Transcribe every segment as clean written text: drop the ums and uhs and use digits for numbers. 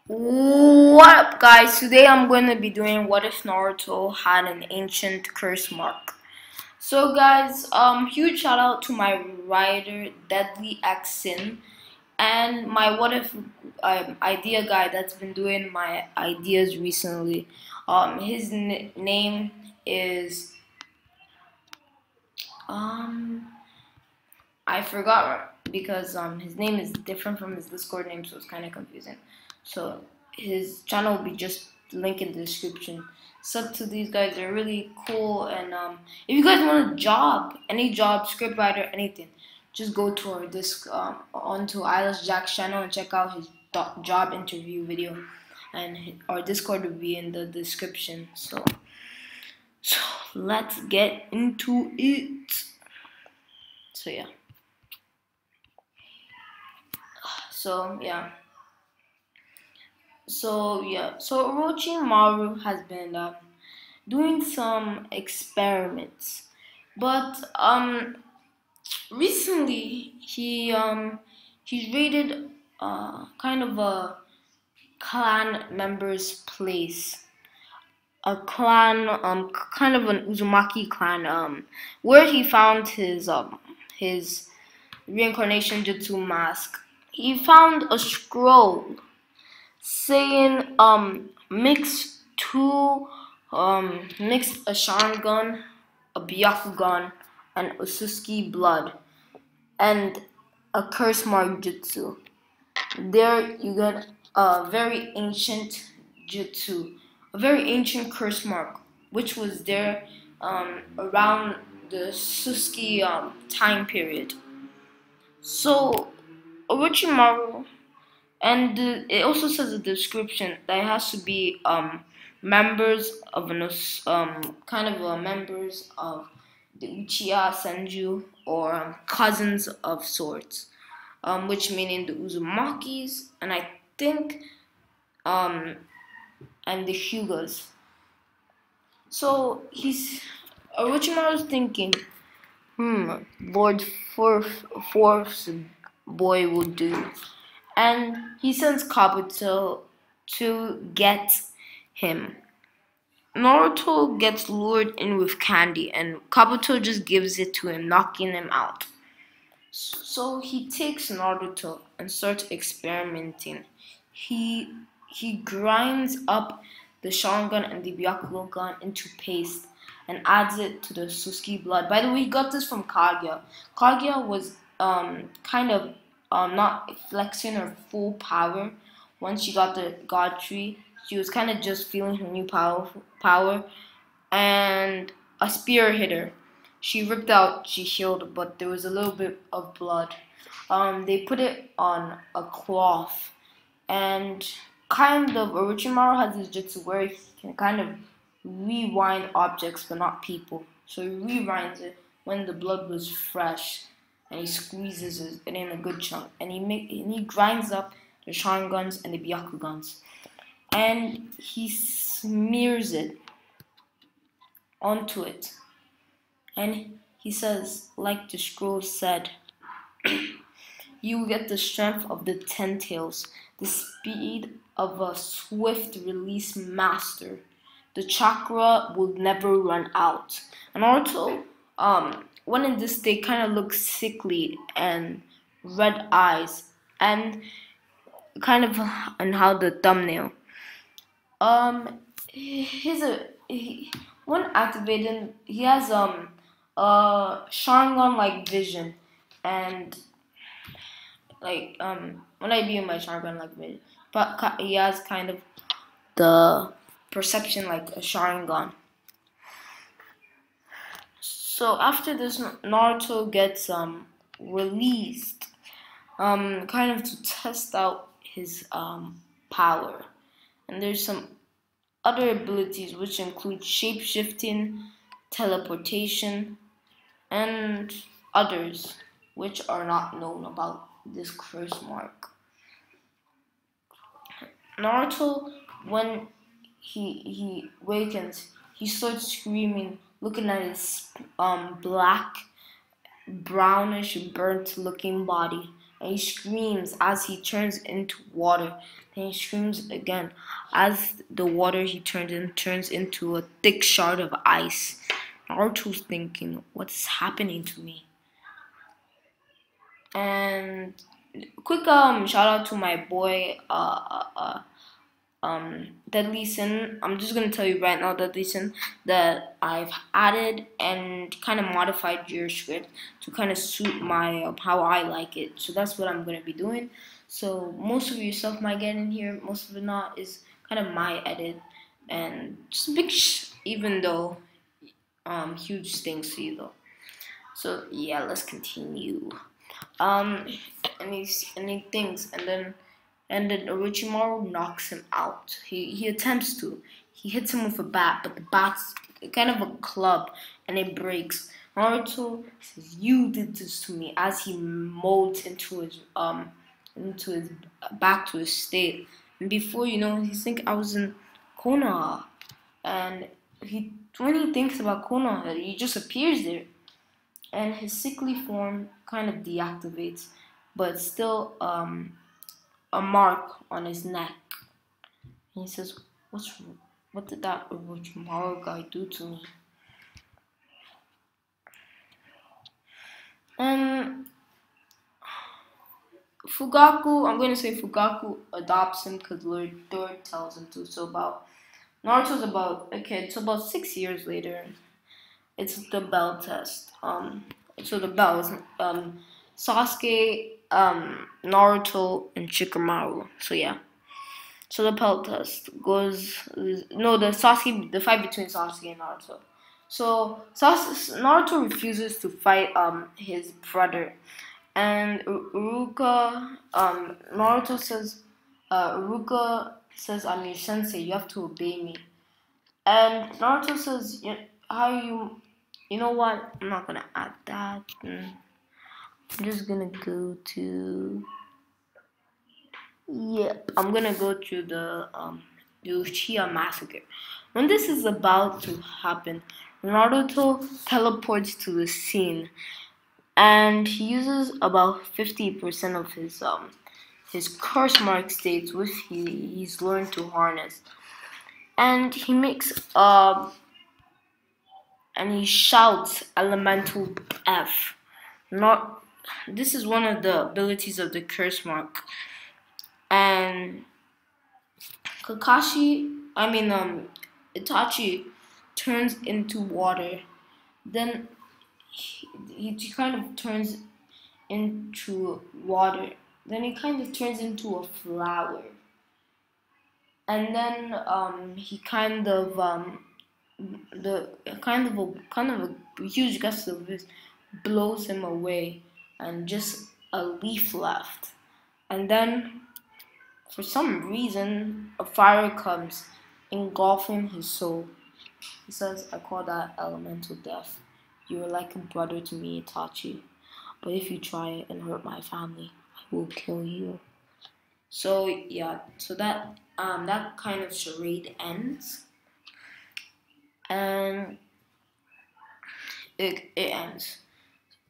What up, guys? Today I'm going to be doing what if Naruto had an ancient curse mark. So guys, huge shout out to my writer Deadly X Sin and my what if idea guy that's been doing my ideas recently. His name is um I forgot because his name is different from his Discord name, so it's kind of confusing. So his channel will be just link in the description. Sub to these guys; they're really cool. And if you guys want a job, any job, scriptwriter, anything, just go to our onto Eyelash Jack's channel and check out his job interview video. And our Discord will be in the description. So let's get into it. So yeah. So yeah. So Orochimaru has been doing some experiments, but recently he's raided kind of a clan member's place, a clan kind of an Uzumaki clan where he found his reincarnation jutsu mask. He found a scroll saying mix a Sharingan, a Byakugan, and Osusuki blood and a curse mark jutsu. There you get a very ancient jutsu, a very ancient curse mark, which was there around the Susuki time period. So Orochimaru, and it also says in the description that it has to be members of kind of members of the Uchiha Senju or cousins of sorts, which meaning the Uzumakis and I think um, and the Hyugas. So Orochimaru's thinking, Lord Fourth's boy will do. And he sends Kabuto to get him. Naruto gets lured in with candy, and Kabuto just gives it to him, knocking him out. So he takes Naruto and starts experimenting. He grinds up the Sharingan and the Byakugan into paste and adds it to the Susuki blood. By the way, he got this from Kaguya. Kaguya was kind of not flexing her full power once she got the God Tree. She was kind of just feeling her new power, and a spear hit her. She ripped out, she healed, but there was a little bit of blood. They put it on a cloth, and kind of Orochimaru has this jutsu where he can kind of rewind objects, but not people. So he rewinds it when the blood was fresh, and he squeezes it in a good chunk, and he grinds up the Sharingans and the Byakugans, and he smears it onto it, and he says, like the scroll said, you get the strength of the 10 tails, the speed of a swift release master. The chakra will never run out. And also, when in this state, kind of looks sickly and red eyes, and kind of on how the thumbnail. When activated, he has a Sharingan like vision, and like when I be in my Sharingan like vision, but he has kind of the perception like a Sharingan. So after this, Naruto gets released, kind of to test out his power, and there's some other abilities which include shape-shifting, teleportation, and others which are not known about this curse mark. Naruto, when he wakens, he starts screaming, looking at his black, brownish, burnt-looking body, and he screams as he turns into water. Then he screams again as the water he turns into a thick shard of ice. Naruto's thinking, what's happening to me? And quick shout out to my boy Deadly Sin. I'm just gonna tell you right now, Deadly Sin, that I've added and kind of modified your script to kind of suit my how I like it. So that's what I'm gonna be doing. So most of your stuff might get in here, most of it not is kind of my edit, and just big even though huge things to you though. So yeah, let's continue. Um, and he thinks, and then Orochimaru knocks him out. He attempts to. He hits him with a bat, but the bat's kind of a club, and it breaks. Naruto says, "You did this to me," as he molds into his back to his state. And before you know, he's thinking, "I was in Konoha," and when he thinks about Konoha, he just appears there, and his sickly form kind of deactivates, but still a mark on his neck. And he says, what did that Orochimaru guy do to me? And Fugaku, I'm going to say Fugaku adopts him because Lord Thor tells him to. So Naruto's about, okay, it's about 6 years later. It's the bell test. So the bells, Sasuke, Naruto, and Shikamaru. So yeah. So the bell test goes, no, the fight between Sasuke and Naruto. So Naruto refuses to fight his brother, and Naruto says, Uruka says, "I'm your sensei. You have to obey me." And Naruto says, "How you? You know what? I'm not gonna add that. I'm just gonna go to." Yep, I'm gonna go to the Uchiha massacre. When this is about to happen, Naruto teleports to the scene, and he uses about 50% of his curse mark states, which he's learned to harness, and he makes and he shouts elemental F. Not this is one of the abilities of the curse mark, and Itachi turns into water. Then he kind of turns into water. Then he kind of turns into a flower. And then he kind of the kind of a huge gust of wind blows him away, and just a leaf left. And then for some reason, a fire comes, engulfing his soul. He says, "I call that elemental death. You are like a brother to me, Itachi. But if you try and hurt my family, I will kill you." So yeah, so that kind of charade ends, and it ends.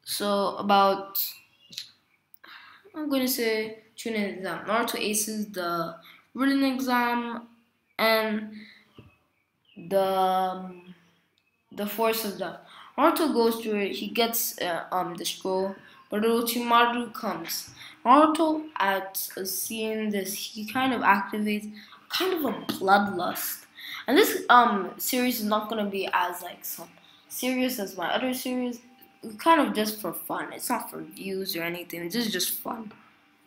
So I'm gonna say Chunin exam. Naruto aces the written exam and the the force of death. Naruto goes through it. He gets the scroll, but Orochimaru comes. Naruto, at seeing this, he kind of activates kind of a bloodlust. And this series is not gonna be as like some serious as my other series. Kind of just for fun. It's not for views or anything. It's just fun.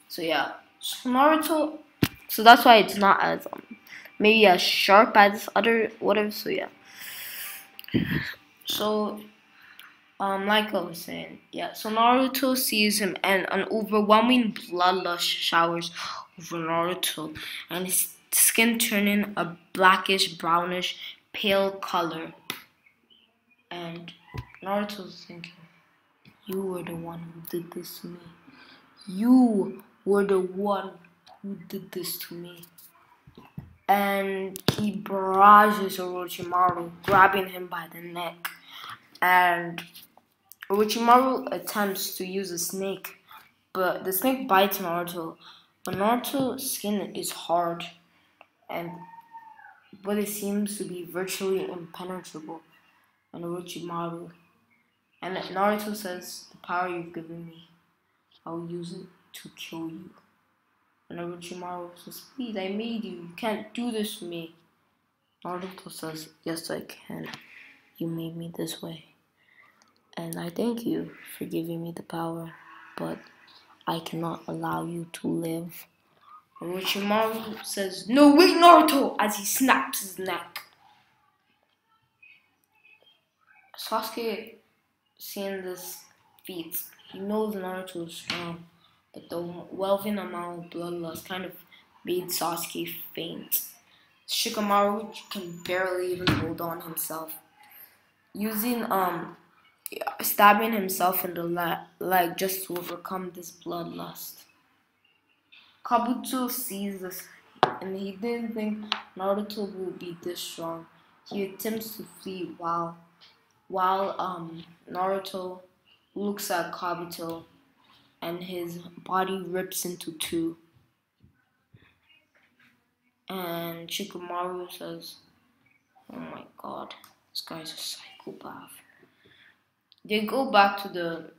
So yeah, so Naruto. So that's why it's not as maybe as sharp as other whatever. So yeah. So like I was saying, yeah. So Naruto sees him, and an overwhelming bloodlust showers over Naruto, and his skin turning a blackish, brownish, pale color. And Naruto's thinking, "You were the one who did this to me. You were the one who did this to me." And he barrages Orochimaru, grabbing him by the neck. And Orochimaru attempts to use a snake, but the snake bites Naruto. But Naruto's skin is hard, and but it seems to be virtually impenetrable. And Orochimaru and Naruto says, "The power you've given me, I'll use it to kill you." And Orochimaru says, "Please, I made you. You can't do this to me." Naruto says, "Yes, I can. You made me this way. And I thank you for giving me the power, but I cannot allow you to live." Orochimaru says, "No, wait, Naruto!" as he snaps his neck. Sasuke, seeing this feat, he knows Naruto is strong, but the welving amount of bloodlust kind of made Sasuke faint. Shikamaru can barely even hold on himself. Using stabbing himself in the leg just to overcome this bloodlust. Kabuto sees this and he didn't think Naruto would be this strong. He attempts to flee while Naruto looks at Kabuto and his body rips into two. And Shikamaru says, "Oh my god, this guy's a psychopath." They go back to the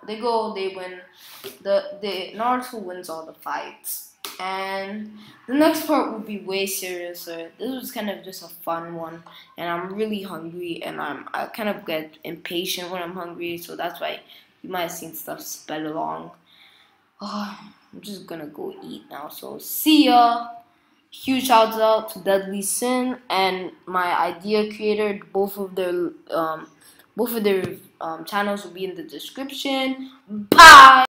they win the Naruto wins all the fights, and the next part will be way seriouser. This was kind of just a fun one, and I'm really hungry, and I kind of get impatient when I'm hungry, so that's why you might have seen stuff sped along. Oh, I'm just gonna go eat now, so see ya. Huge shout out to Deadly Sin and my idea creator. Both of their channels will be in the description. Bye.